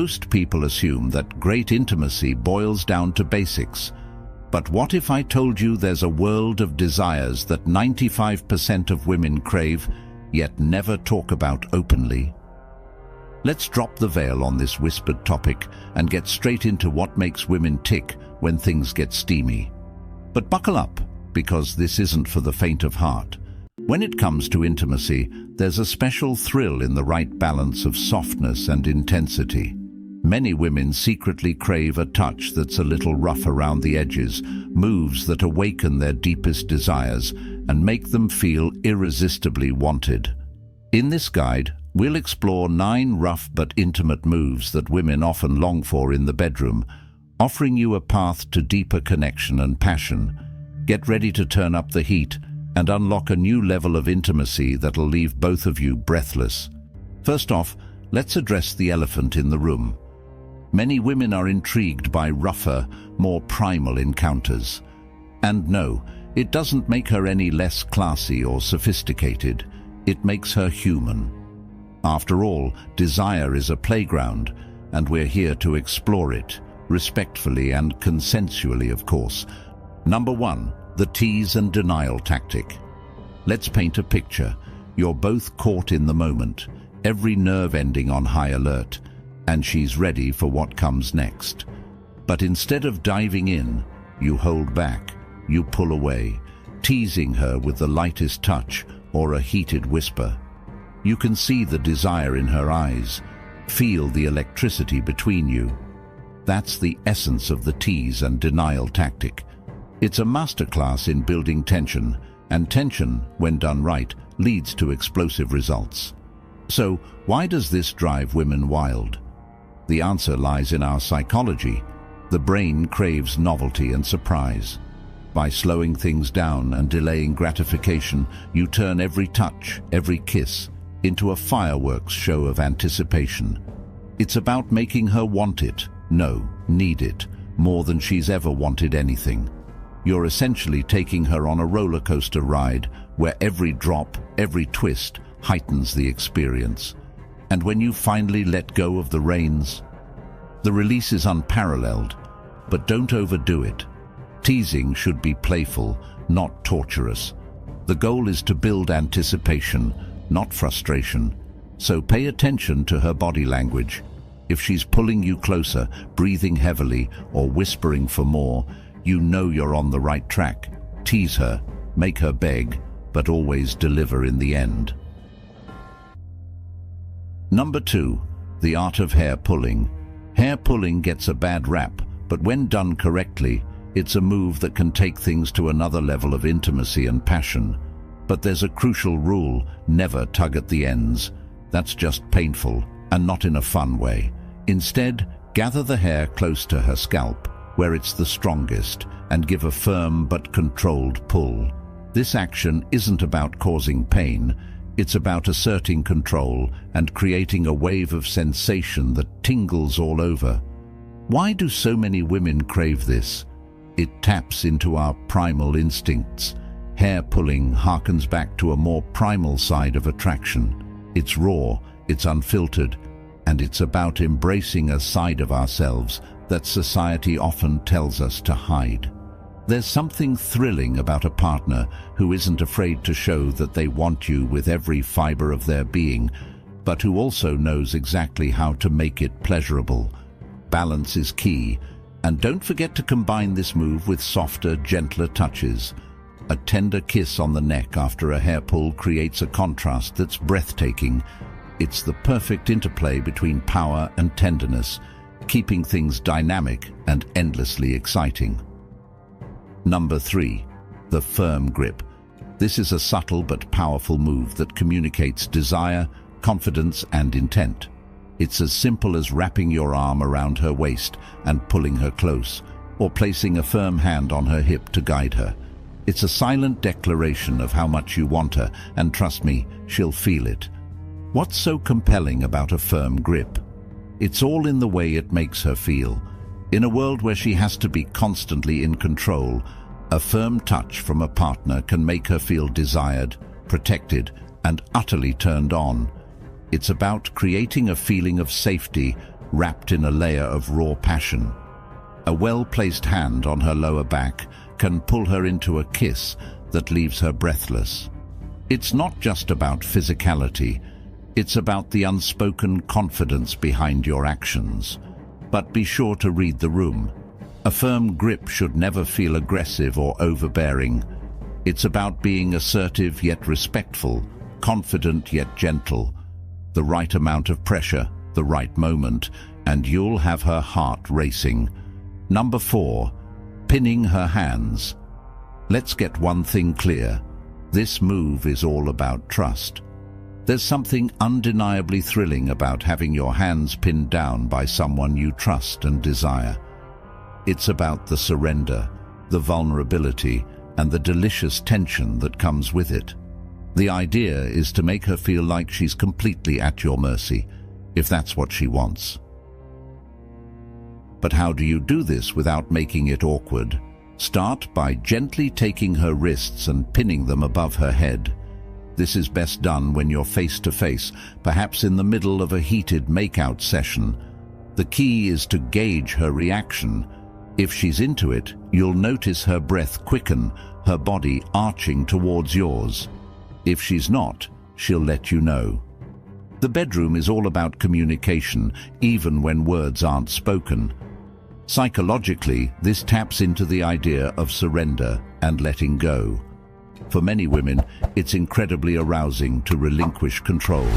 Most people assume that great intimacy boils down to basics. But what if I told you there's a world of desires that 95% of women crave, yet never talk about openly? Let's drop the veil on this whispered topic and get straight into what makes women tick when things get steamy. But buckle up, because this isn't for the faint of heart. When it comes to intimacy, there's a special thrill in the right balance of softness and intensity. Many women secretly crave a touch that's a little rough around the edges, moves that awaken their deepest desires and make them feel irresistibly wanted. In this guide, we'll explore 9 rough but intimate moves that women often long for in the bedroom, offering you a path to deeper connection and passion. Get ready to turn up the heat and unlock a new level of intimacy that'll leave both of you breathless. First off, let's address the elephant in the room. Many women are intrigued by rougher, more primal encounters. And no, it doesn't make her any less classy or sophisticated. It makes her human. After all, desire is a playground, and we're here to explore it, respectfully and consensually, of course. Number 1, the tease and denial tactic. Let's paint a picture. You're both caught in the moment, every nerve ending on high alert, and she's ready for what comes next. But instead of diving in, you hold back, you pull away, teasing her with the lightest touch or a heated whisper. You can see the desire in her eyes, feel the electricity between you. That's the essence of the tease and denial tactic. It's a masterclass in building tension, and tension, when done right, leads to explosive results. So, why does this drive women wild? The answer lies in our psychology. The brain craves novelty and surprise. By slowing things down and delaying gratification, you turn every touch, every kiss, into a fireworks show of anticipation. It's about making her want it, no, need it, more than she's ever wanted anything. You're essentially taking her on a roller coaster ride where every drop, every twist heightens the experience. And when you finally let go of the reins, the release is unparalleled. But don't overdo it. Teasing should be playful, not torturous. The goal is to build anticipation, not frustration. So pay attention to her body language. If she's pulling you closer, breathing heavily, or whispering for more, you know you're on the right track. Tease her, make her beg, but always deliver in the end. Number 2, the art of hair pulling. Hair pulling gets a bad rap, but when done correctly, it's a move that can take things to another level of intimacy and passion. But there's a crucial rule: never tug at the ends. That's just painful, and not in a fun way. Instead, gather the hair close to her scalp, where it's the strongest, and give a firm but controlled pull. This action isn't about causing pain, it's about asserting control and creating a wave of sensation that tingles all over. Why do so many women crave this? It taps into our primal instincts. Hair pulling harkens back to a more primal side of attraction. It's raw, it's unfiltered, and it's about embracing a side of ourselves that society often tells us to hide. There's something thrilling about a partner who isn't afraid to show that they want you with every fiber of their being, but who also knows exactly how to make it pleasurable. Balance is key, and don't forget to combine this move with softer, gentler touches. A tender kiss on the neck after a hair pull creates a contrast that's breathtaking. It's the perfect interplay between power and tenderness, keeping things dynamic and endlessly exciting. Number 3, the firm grip. This is a subtle but powerful move that communicates desire, confidence, and intent. It's as simple as wrapping your arm around her waist and pulling her close, or placing a firm hand on her hip to guide her. It's a silent declaration of how much you want her, and trust me, she'll feel it. What's so compelling about a firm grip? It's all in the way it makes her feel. In a world where she has to be constantly in control, a firm touch from a partner can make her feel desired, protected, and utterly turned on. It's about creating a feeling of safety, wrapped in a layer of raw passion. A well-placed hand on her lower back can pull her into a kiss that leaves her breathless. It's not just about physicality, it's about the unspoken confidence behind your actions. But be sure to read the room. A firm grip should never feel aggressive or overbearing. It's about being assertive yet respectful, confident yet gentle. The right amount of pressure, the right moment, and you'll have her heart racing. Number 4, pinning her hands. Let's get one thing clear. This move is all about trust. There's something undeniably thrilling about having your hands pinned down by someone you trust and desire. It's about the surrender, the vulnerability, and the delicious tension that comes with it. The idea is to make her feel like she's completely at your mercy, if that's what she wants. But how do you do this without making it awkward? Start by gently taking her wrists and pinning them above her head. This is best done when you're face to face, perhaps in the middle of a heated makeout session. The key is to gauge her reaction. If she's into it, you'll notice her breath quicken, her body arching towards yours. If she's not, she'll let you know. The bedroom is all about communication, even when words aren't spoken. Psychologically, this taps into the idea of surrender and letting go. For many women, it's incredibly arousing to relinquish control,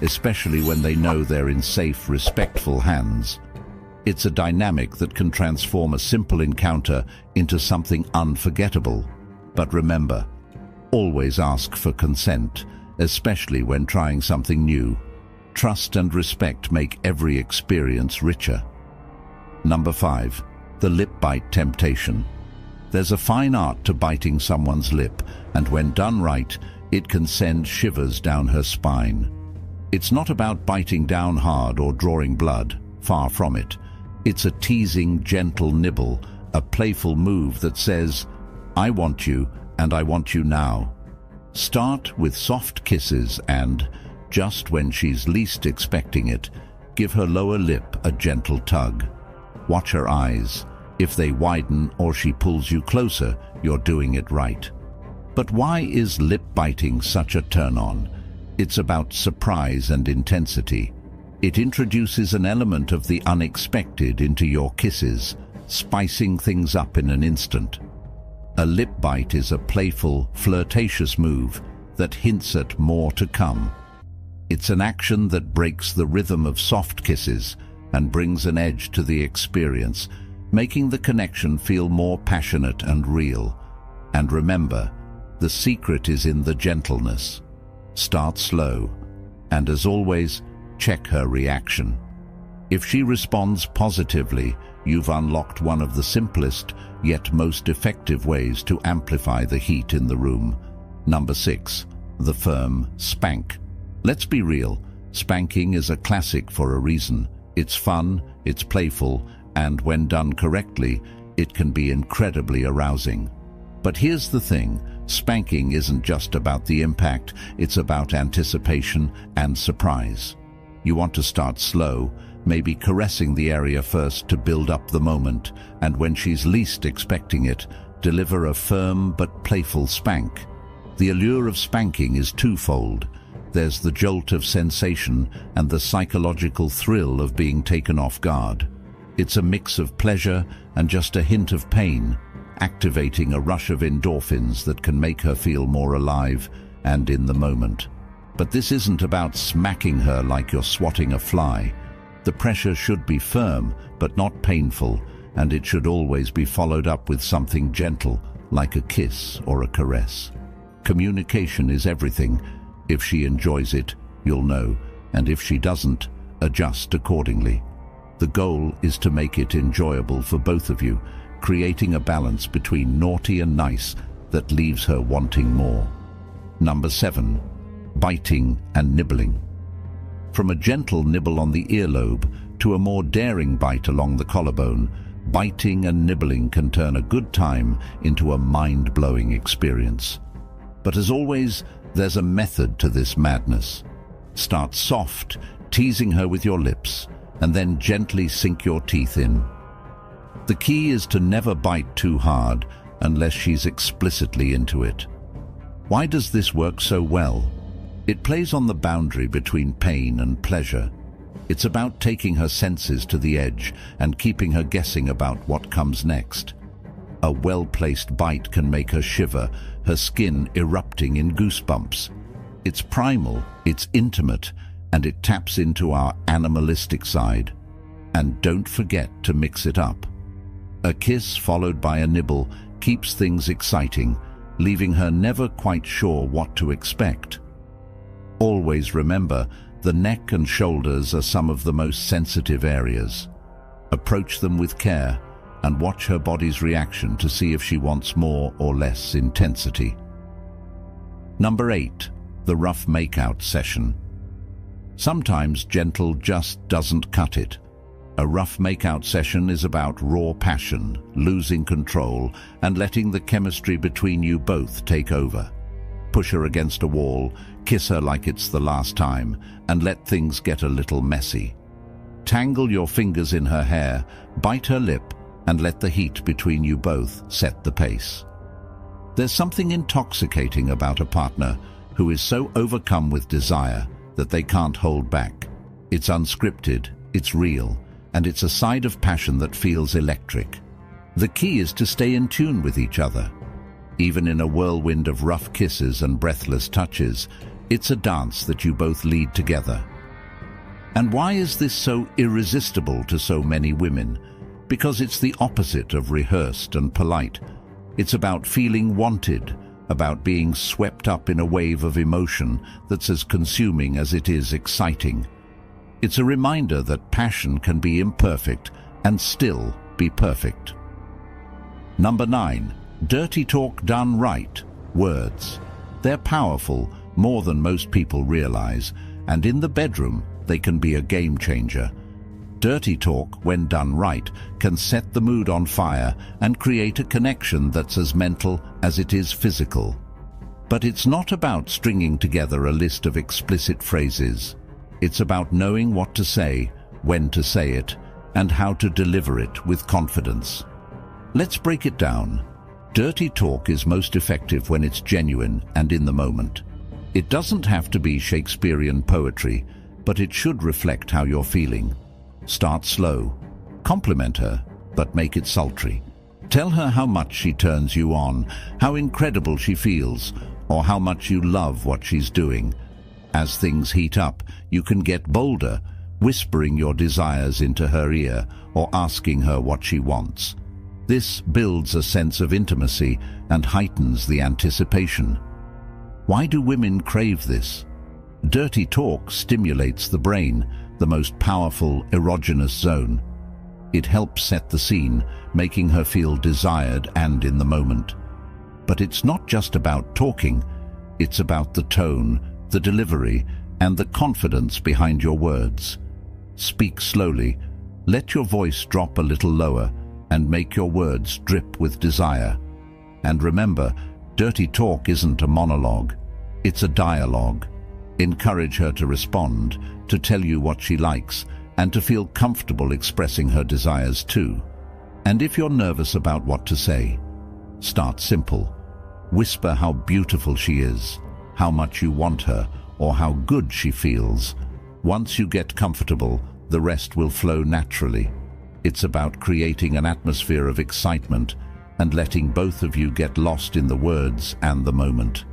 especially when they know they're in safe, respectful hands. It's a dynamic that can transform a simple encounter into something unforgettable. But remember, always ask for consent, especially when trying something new. Trust and respect make every experience richer. Number 5, the lip bite temptation. There's a fine art to biting someone's lip, and when done right, it can send shivers down her spine. It's not about biting down hard or drawing blood, far from it. It's a teasing, gentle nibble, a playful move that says, "I want you, and I want you now." Start with soft kisses and, just when she's least expecting it, give her lower lip a gentle tug. Watch her eyes. If they widen or she pulls you closer, you're doing it right. But why is lip biting such a turn-on? It's about surprise and intensity. It introduces an element of the unexpected into your kisses, spicing things up in an instant. A lip bite is a playful, flirtatious move that hints at more to come. It's an action that breaks the rhythm of soft kisses and brings an edge to the experience, making the connection feel more passionate and real. And remember, the secret is in the gentleness. Start slow, and as always, check her reaction. If she responds positively, you've unlocked one of the simplest yet most effective ways to amplify the heat in the room. Number 6, the firm spank. Let's be real, spanking is a classic for a reason. It's fun, it's playful, and when done correctly, it can be incredibly arousing. But here's the thing, spanking isn't just about the impact, it's about anticipation and surprise. You want to start slow, maybe caressing the area first to build up the moment, and when she's least expecting it, deliver a firm but playful spank. The allure of spanking is twofold. There's the jolt of sensation and the psychological thrill of being taken off guard. It's a mix of pleasure and just a hint of pain, activating a rush of endorphins that can make her feel more alive and in the moment. But this isn't about smacking her like you're swatting a fly. The pressure should be firm but not painful, and it should always be followed up with something gentle, like a kiss or a caress. Communication is everything. If she enjoys it, you'll know, and if she doesn't, adjust accordingly. The goal is to make it enjoyable for both of you, creating a balance between naughty and nice that leaves her wanting more. Number 7, biting and nibbling. From a gentle nibble on the earlobe to a more daring bite along the collarbone, biting and nibbling can turn a good time into a mind-blowing experience. But as always, there's a method to this madness. Start soft, teasing her with your lips. and then gently sink your teeth in. The key is to never bite too hard unless she's explicitly into it. Why does this work so well? It plays on the boundary between pain and pleasure. It's about taking her senses to the edge and keeping her guessing about what comes next. A well-placed bite can make her shiver, her skin erupting in goosebumps. It's primal, it's intimate, and it taps into our animalistic side. And don't forget to mix it up. A kiss followed by a nibble keeps things exciting, leaving her never quite sure what to expect. Always remember, the neck and shoulders are some of the most sensitive areas. Approach them with care and watch her body's reaction to see if she wants more or less intensity. Number 8. The rough makeout session. Sometimes gentle just doesn't cut it. A rough makeout session is about raw passion, losing control, and letting the chemistry between you both take over. Push her against a wall, kiss her like it's the last time, and let things get a little messy. Tangle your fingers in her hair, bite her lip, and let the heat between you both set the pace. There's something intoxicating about a partner who is so overcome with desire that they can't hold back. It's unscripted, it's real, and it's a side of passion that feels electric. The key is to stay in tune with each other. Even in a whirlwind of rough kisses and breathless touches, it's a dance that you both lead together. And why is this so irresistible to so many women? Because it's the opposite of rehearsed and polite. It's about feeling wanted, about being swept up in a wave of emotion that's as consuming as it is exciting. It's a reminder that passion can be imperfect and still be perfect. Number 9. Dirty talk done right. Words. They're powerful, more than most people realize, and in the bedroom, they can be a game changer. Dirty talk, when done right, can set the mood on fire and create a connection that's as mental as it is physical. But it's not about stringing together a list of explicit phrases. It's about knowing what to say, when to say it, and how to deliver it with confidence. Let's break it down. Dirty talk is most effective when it's genuine and in the moment. It doesn't have to be Shakespearean poetry, but it should reflect how you're feeling. Start slow. Compliment her, but make it sultry. Tell her how much she turns you on, how incredible she feels, or how much you love what she's doing. As things heat up, you can get bolder, whispering your desires into her ear or asking her what she wants. This builds a sense of intimacy and heightens the anticipation. Why do women crave this? Dirty talk stimulates the brain, the most powerful erogenous zone. It helps set the scene, making her feel desired and in the moment. But it's not just about talking, it's about the tone, the delivery, and the confidence behind your words. Speak slowly, let your voice drop a little lower, and make your words drip with desire. And remember, dirty talk isn't a monologue, it's a dialogue. Encourage her to respond, to tell you what she likes, and to feel comfortable expressing her desires too. And if you're nervous about what to say, start simple. Whisper how beautiful she is, how much you want her, or how good she feels. Once you get comfortable, the rest will flow naturally. It's about creating an atmosphere of excitement and letting both of you get lost in the words and the moment.